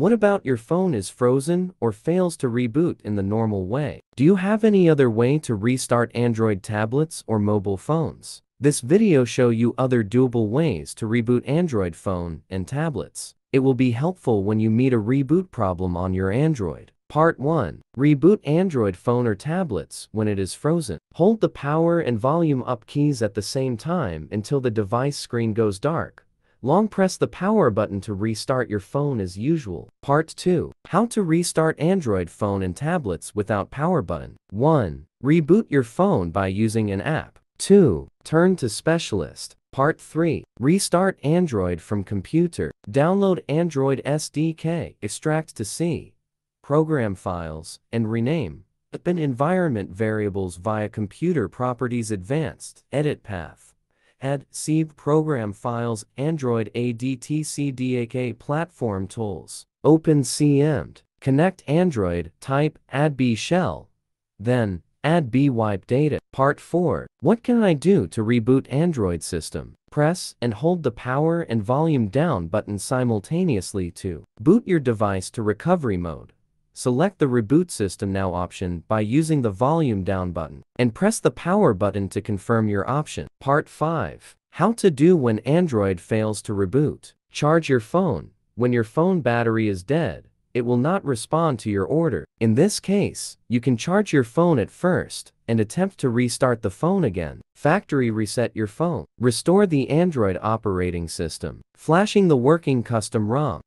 What about your phone is frozen or fails to reboot in the normal way? Do you have any other way to restart Android tablets or mobile phones? This video shows you other doable ways to reboot Android phone and tablets. It will be helpful when you meet a reboot problem on your Android. Part 1. Reboot Android phone or tablets when it is frozen. Hold the power and volume up keys at the same time until the device screen goes dark. Long press the power button to restart your phone as usual. Part 2. How to restart Android phone and tablets without power button. 1. Reboot your phone by using an app. 2. Turn to specialist. Part 3. Restart Android from computer. Download Android SDK, extract to C, program files, and rename. Open environment variables via computer properties advanced. Edit path. Add C program files Android ADTCDAK platform tools. Open CMD. Connect Android. Type add B shell. Then add B wipe data. Part 4. What can I do to reboot Android system? Press and hold the power and volume down button simultaneously to boot your device to recovery mode. Select the Reboot System Now option by using the volume down button, and press the power button to confirm your option. Part 5. How to do when Android fails to reboot. Charge your phone. When your phone battery is dead, it will not respond to your order. In this case, you can charge your phone at first and attempt to restart the phone again. Factory reset your phone. Restore the Android operating system. Flashing the working custom ROM.